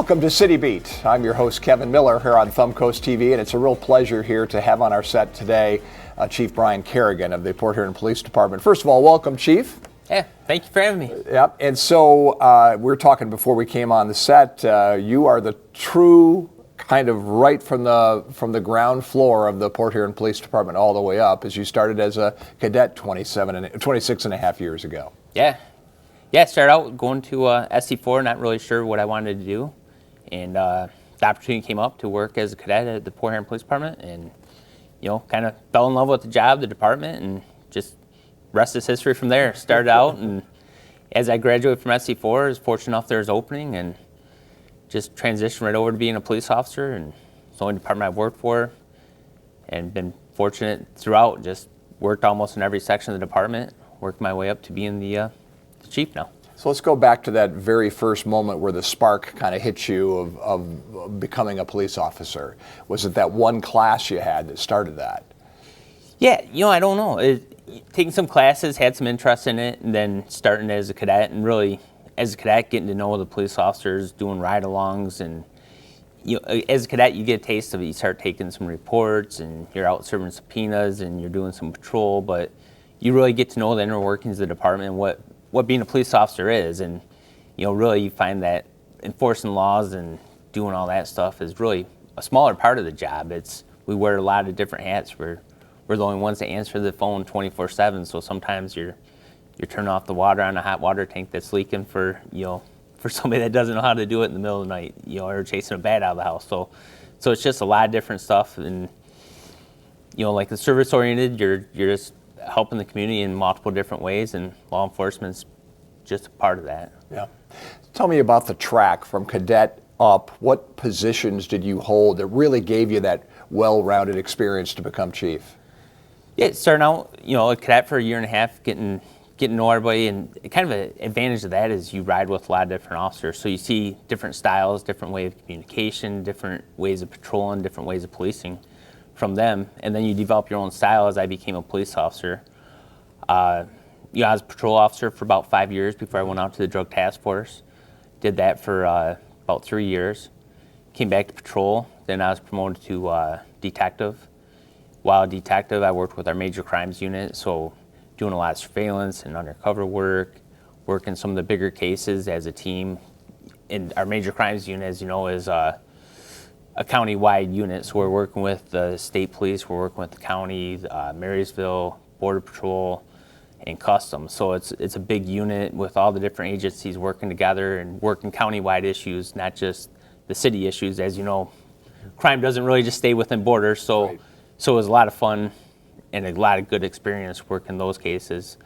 Welcome to City Beat. I'm your host, Kevin Miller, here on Thumb Coast TV, and it's a real pleasure here to have on our set today Chief Brian Kerrigan of the Port Huron Police Department. First of all, welcome, Chief. Yeah, thank you for having me. Yep, and so we were talking before we came on the set. You are the true kind of right from the ground floor of the Port Huron Police Department all the way up, as you started as a cadet 26 and a half years ago. Yeah, I started out going to SC4, not really sure what I wanted to do, and the opportunity came up to work as a cadet at the Port Huron Police Department, and kind of fell in love with the job, the department, and just rest is history from there. Started out, and as I graduated from SC4, I was fortunate enough there was opening, and just transitioned right over to being a police officer, and it's the only department I've worked for, and been fortunate throughout. Just worked almost in every section of the department, worked my way up to being the chief now. So let's go back to that very first moment where the spark kind of hit you of becoming a police officer. Was it that one class you had that started that? Yeah, I don't know. Taking some classes, had some interest in it, and then starting as a cadet, and really as a cadet getting to know the police officers, doing ride-alongs, and as a cadet you get a taste of it. You start taking some reports, and you're out serving subpoenas, and you're doing some patrol, but you really get to know the inner workings of the department and what being a police officer is, and really you find that enforcing laws and doing all that stuff is really a smaller part of the job. We wear a lot of different hats. We're the only ones that answer the phone 24/7, so sometimes you're turning off the water on a hot water tank that's leaking for somebody that doesn't know how to do it in the middle of the night, or chasing a bat out of the house. So it's just a lot of different stuff, and like the service oriented, you're just helping the community in multiple different ways, and law enforcement's just a part of that. Yeah. Tell me about the track from cadet up. What positions did you hold that really gave you that well-rounded experience to become chief? Yeah, starting out, a cadet for a year and a half, getting to know everybody, and kind of an advantage of that is you ride with a lot of different officers, so you see different styles, different way of communication, different ways of patrolling, different ways of policing from them, and then you develop your own style. As I became a police officer, I was a patrol officer for about 5 years before I went out to the drug task force. Did that for about 3 years. Came back to patrol, then I was promoted to detective. While a detective, I worked with our major crimes unit, so doing a lot of surveillance and undercover work, working some of the bigger cases as a team. And our major crimes unit, as you know, is a county-wide unit, so we're working with the state police, we're working with the county, Marysville, Border Patrol, and Customs. So it's a big unit with all the different agencies working together and working county-wide issues, not just the city issues. As you know, crime doesn't really just stay within borders, so Right. So it was a lot of fun and a lot of good experience working those cases.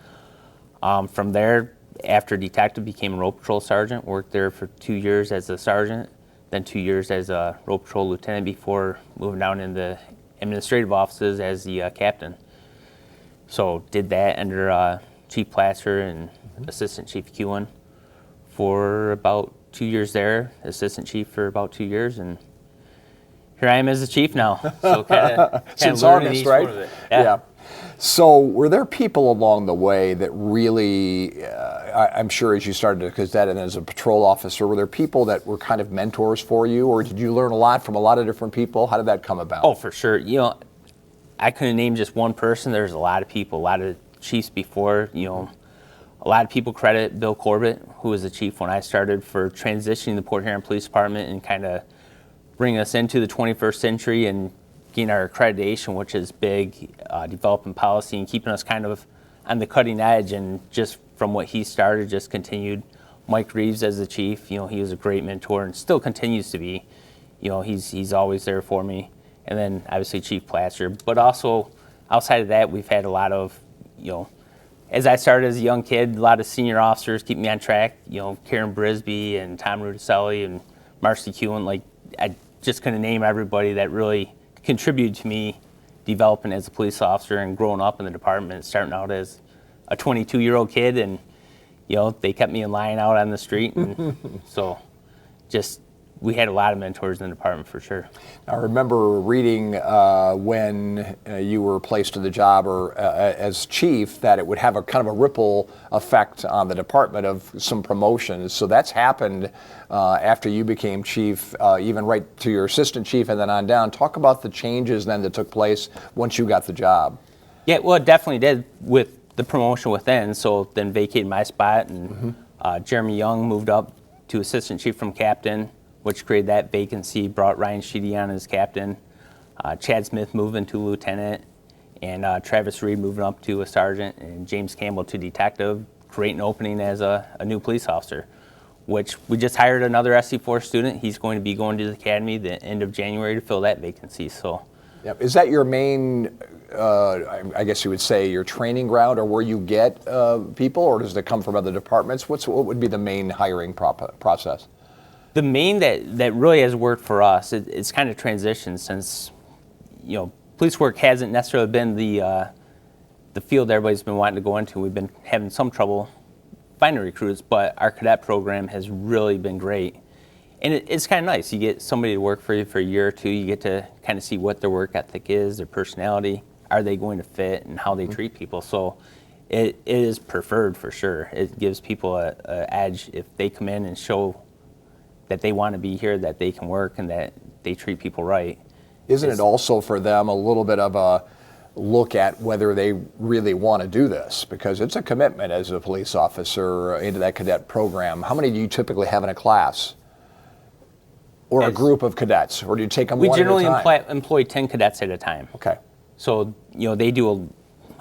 From there, after detective, became a road patrol sergeant, worked there for 2 years as a sergeant, then 2 years as a road patrol lieutenant before moving down in the administrative offices as the captain. So did that under Chief Placer and Assistant Chief Kewen for about 2 years there, Assistant Chief for about 2 years, and here I am as the chief now. So kind of Since August, right? Yeah. So were there people along the way that really, I'm sure as you started as a cadet and as a patrol officer, were there people that were kind of mentors for you, or did you learn a lot from a lot of different people? How did that come about? Oh, for sure. I couldn't name just one person. There's a lot of people, a lot of chiefs before. A lot of people credit Bill Corbett, who was the chief when I started, for transitioning the Port Huron Police Department and kind of bringing us into the 21st century and getting our accreditation, which is big, developing policy and keeping us kind of on the cutting edge. And just from what he started, just continued. Mike Reeves as the chief, he was a great mentor and still continues to be. He's always there for me. And then obviously Chief Placer. But also outside of that, we've had a lot of, as I started as a young kid, a lot of senior officers keep me on track. Karen Brisby and Tom Rudicelli and Marcy Kewen. I just couldn't name everybody that really contributed to me developing as a police officer and growing up in the department, starting out as a 22-year-old kid, and they kept me in line out on the street, and so just we had a lot of mentors in the department for sure. I remember reading when you were placed in the job or as chief that it would have a kind of a ripple effect on the department of some promotions. So that's happened after you became chief, even right to your assistant chief and then on down. Talk about the changes then that took place once you got the job. Yeah, well, it definitely did with the promotion within. So then vacated my spot, and Jeremy Young moved up to assistant chief from captain, which created that vacancy, brought Ryan Sheedy on as captain. Chad Smith moving to lieutenant, and Travis Reed moving up to a sergeant, and James Campbell to detective, creating an opening as a new police officer, which we just hired another SC4 student. He's going to be going to the academy the end of January to fill that vacancy. So, yep. Is that your main, I guess you would say, your training ground, or where you get people, or does it come from other departments? What would be the main hiring process? The main that really has worked for us, it's kind of transitioned since, police work hasn't necessarily been the field everybody's been wanting to go into. We've been having some trouble finding recruits, but our cadet program has really been great. And it's kind of nice. You get somebody to work for you for a year or two. You get to kind of see what their work ethic is, their personality, are they going to fit, and how they treat people. So it is preferred for sure. It gives people an edge if they come in and show that they want to be here, that they can work, and that they treat people right. Isn't it also for them a little bit of a look at whether they really want to do this? Because it's a commitment as a police officer into that cadet program. How many do you typically have in a class? Or a group of cadets? Or do you take them one at a time? We generally employ 10 cadets at a time. Okay. So, they do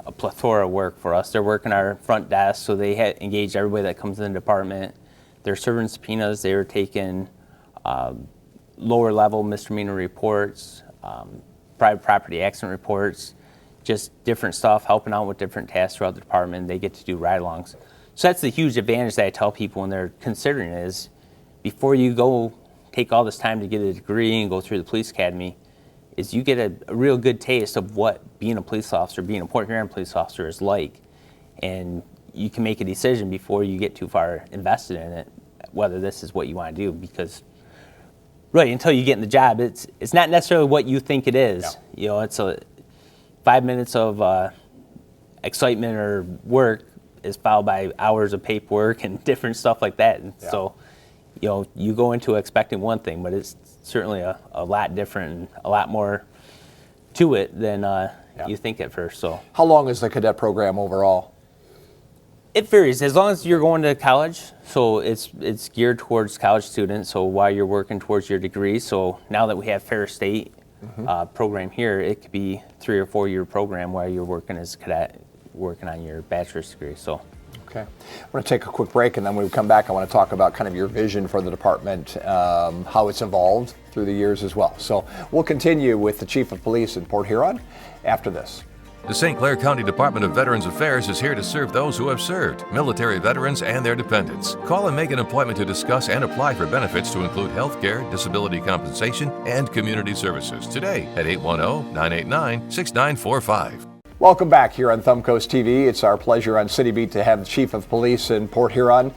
a plethora of work for us. They're working our front desk, so they engage everybody that comes in the department. They're serving subpoenas. They were taking lower level misdemeanor reports, private property accident reports, just different stuff, helping out with different tasks throughout the department. They get to do ride-alongs. So that's the huge advantage that I tell people when they're considering it is before you go take all this time to get a degree and go through the police academy, is you get a real good taste of what being a police officer, being a Port Huron police officer is like. And you can make a decision before you get too far invested in it, whether this is what you want to do. Because really, until you get in the job, it's not necessarily what you think it is. Yeah. It's 5 minutes of excitement or work is followed by hours of paperwork and different stuff like that. And so, you go into expecting one thing, but it's certainly a lot different and a lot more to it than you think at first. So, how long is the cadet program overall? It varies as long as you're going to college. So it's geared towards college students. So while you're working towards your degree, so now that we have Ferris State program here, it could be 3 or 4 year program while you're working as a cadet, working on your bachelor's degree. So. Okay. I'm going to take a quick break, and then when we come back, I want to talk about kind of your vision for the department, how it's evolved through the years as well. So we'll continue with the Chief of Police in Port Huron after this. The St. Clair County Department of Veterans Affairs is here to serve those who have served, military veterans and their dependents. Call and make an appointment to discuss and apply for benefits to include health care, disability compensation, and community services today at 810-989-6945. Welcome back here on Thumbcoast TV. It's our pleasure on City Beat to have the Chief of Police in Port Huron,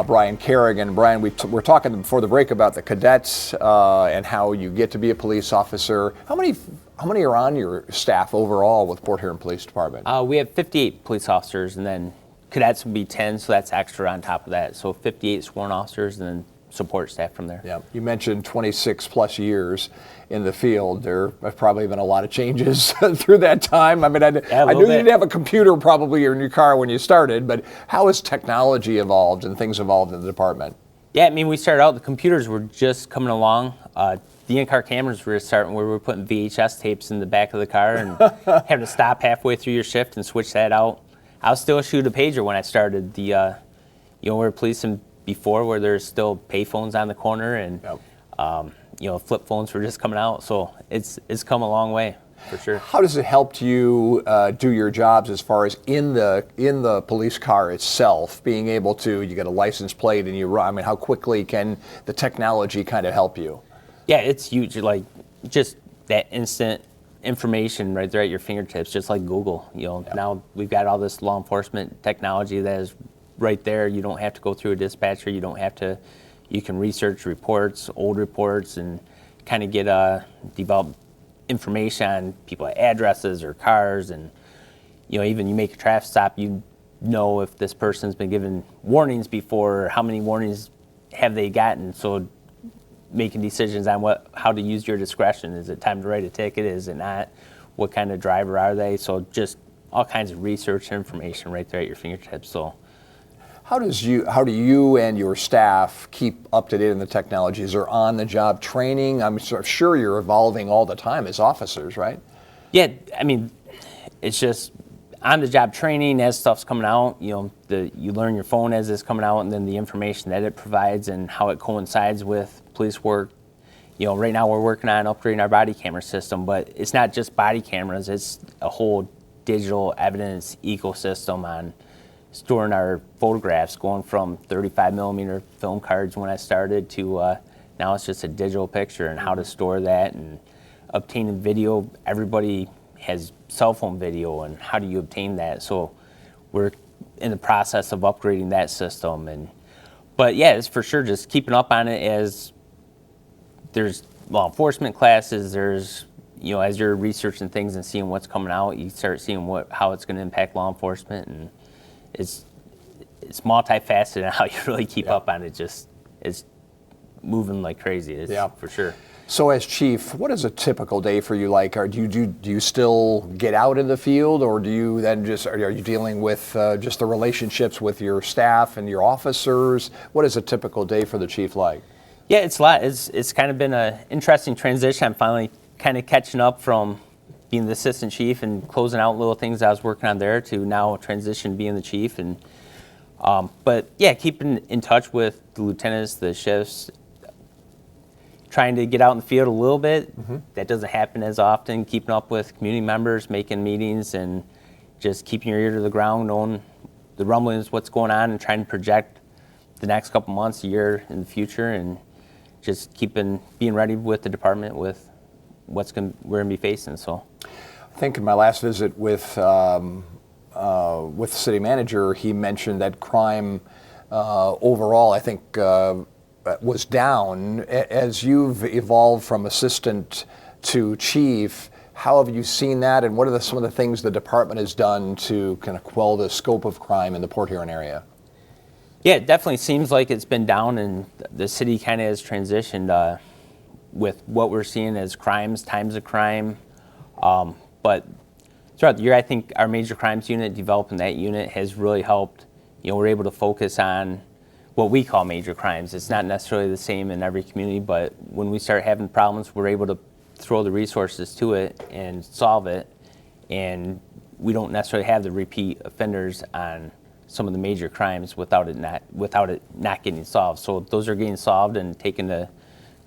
Brian Kerrigan. Brian, we're talking before the break about the cadets and how you get to be a police officer. How many are on your staff overall with Port Huron Police Department? We have 58 police officers, and then cadets would be 10, so that's extra on top of that. So 58 sworn officers, and then support staff from there. Yeah, you mentioned 26 plus years in the field. There have probably been a lot of changes through that time. I mean, I knew you didn't have a computer probably in your car when you started, but how has technology evolved and things evolved in the department? Yeah, I mean, we started out, the computers were just coming along. The in-car cameras were starting where we were putting VHS tapes in the back of the car and having to stop halfway through your shift and switch that out. I was still shoot a pager when I started. We were policing before where there's still pay phones on the corner and flip phones were just coming out. So it's come a long way for sure. How does it help you do your jobs as far as in the police car itself, being able to, you get a license plate and you run? I mean, how quickly can the technology kind of help you? Yeah, it's huge. Like just that instant information right there at your fingertips, just like Google. Now we've got all this law enforcement technology that is right there. You don't have to go through a dispatcher. You don't have to, you can research reports, old reports, and kind of get develop information on people, addresses or cars, and even you make a traffic stop, you know if this person's been given warnings before, or how many warnings have they gotten. So making decisions on how to use your discretion. Is it time to write a ticket? Is it not? What kind of driver are they? So just all kinds of research and information right there at your fingertips. So how do you and your staff keep up to date on the technology? Is there on-the-job training? I'm sure you're evolving all the time as officers, right? Yeah, I mean, it's just on-the-job training as stuff's coming out. You learn your phone as it's coming out, and then the information that it provides and how it coincides with police work. Right now we're working on upgrading our body camera system, but it's not just body cameras. It's a whole digital evidence ecosystem on storing our photographs, going from 35 millimeter film cards when I started to now it's just a digital picture, and how to store that, and obtaining video. Everybody has cell phone video, and how do you obtain that? So we're in the process of upgrading that system. But yeah, it's for sure just keeping up on it. As there's law enforcement classes, there's as you're researching things and seeing what's coming out, you start seeing how it's going to impact law enforcement, and it's multifaceted, and how you really keep up on it. Just it's moving like crazy. It's for sure. So as chief, what is a typical day for you like? Do you still get out in the field, or do you then are you dealing with just the relationships with your staff and your officers? What is a typical day for the chief like? Yeah, it's a lot. It's kind of been an interesting transition. I'm finally kind of catching up from being the assistant chief and closing out little things I was working on there to now transition being the chief. And but yeah, keeping in touch with the lieutenants, the shifts, trying to get out in the field a little bit. Mm-hmm. That doesn't happen as often. Keeping up with community members, making meetings, and just keeping your ear to the ground, knowing the rumblings, what's going on, and trying to project the next couple months, a year in the future, and just being ready with the department with we're going to be facing. So I think in my last visit with the city manager, he mentioned that crime overall, I think, was down. As you've evolved from assistant to chief, how have you seen that, and what are some of the things the department has done to kind of quell the scope of crime in the Port Huron area? Yeah, it definitely seems like it's been down, and the city kind of has transitioned with what we're seeing as times of crime. But throughout the year, I think our major crimes unit, developing that unit, has really helped. We're able to focus on what we call major crimes. It's not necessarily the same in every community, but when we start having problems, we're able to throw the resources to it and solve it. And we don't necessarily have the repeat offenders on some of the major crimes without it not getting solved. So those are getting solved and taken to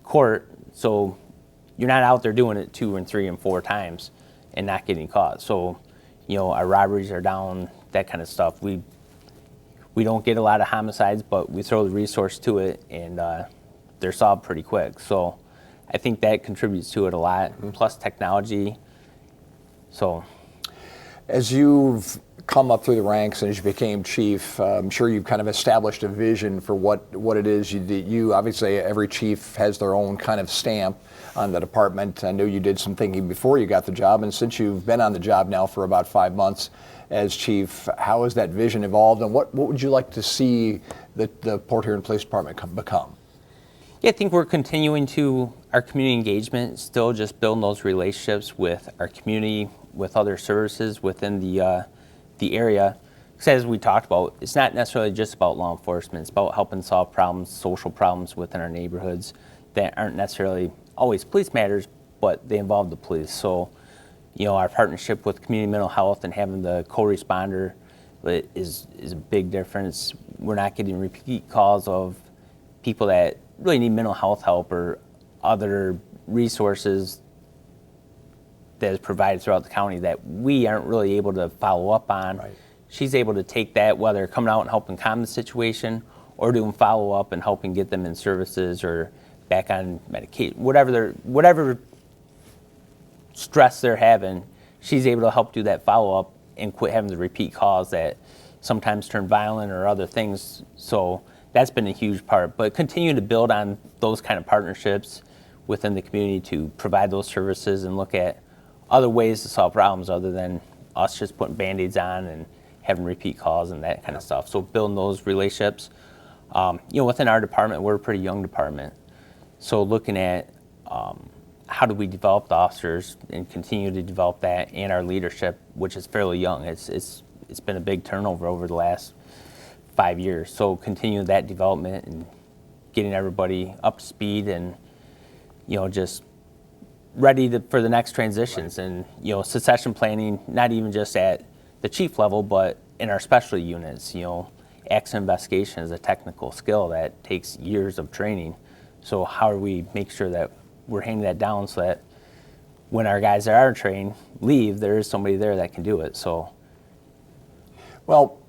court. So you're not out there doing it 2 and 3 and 4 times and not getting caught. So, our robberies are down, that kind of stuff. We don't get a lot of homicides, but we throw the resource to it, and they're solved pretty quick. So I think that contributes to it a lot, plus technology. So as you've come up through the ranks and as you became chief, I'm sure you've kind of established a vision for what it is you obviously, every chief has their own kind of stamp on the department. I know you did some thinking before you got the job, and since you've been on the job now for about 5 months as chief, how has that vision evolved, and what would you like to see the Port Huron Police Department become? Yeah, I think we're continuing our community engagement, still just building those relationships with our community, with other services within the area. Because as we talked about, it's not necessarily just about law enforcement. It's about helping solve problems, social problems within our neighborhoods that aren't necessarily always police matters, but they involve the police. So, our partnership with community mental health and having the co-responder is a big difference. We're not getting repeat calls of people that really need mental health help or other resources that is provided throughout the county that we aren't really able to follow up on. Right. She's able to take that, whether coming out and helping calm the situation or doing follow up and helping get them in services or back on medication, whatever stress they're having, she's able to help do that follow up and quit having the repeat calls that sometimes turn violent or other things. So that's been a huge part. But continue to build on those kind of partnerships within the community to provide those services and look at other ways to solve problems other than us just putting Band-Aids on and having repeat calls and that kind of stuff. So building those relationships. Within our department, we're a pretty young department. So looking at how do we develop the officers and continue to develop that and our leadership, which is fairly young. It's been a big turnover over the last 5 years. So continue that development and getting everybody up to speed and, just ready for the next transitions. Right. And, succession planning, not even just at the chief level, but in our specialty units. Accident investigation is a technical skill that takes years of training. So how do we make sure that we're handing that down so that when our guys that are trained leave, there is somebody there that can do it. So, well,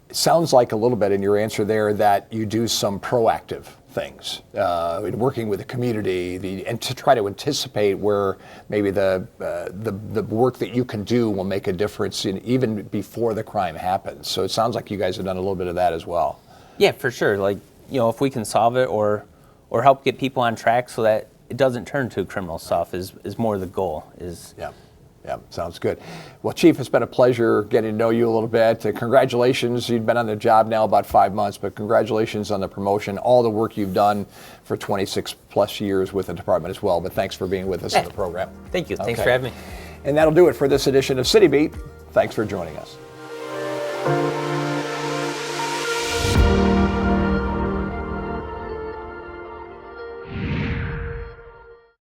it sounds like a little bit in your answer there that you do some proactive things, in working with the community, and to try to anticipate where maybe the work that you can do will make a difference even before the crime happens. So it sounds like you guys have done a little bit of that as well. Yeah, for sure. Like, if we can solve it or help get people on track so that it doesn't turn to criminal stuff is more the goal. Yeah, sounds good. Well, Chief, it's been a pleasure getting to know you a little bit. Congratulations. You've been on the job now about 5 months, but congratulations on the promotion, all the work you've done for 26 plus years with the department as well. But thanks for being with us on the program. Thank you. Okay. Thanks for having me. And that'll do it for this edition of City Beat. Thanks for joining us.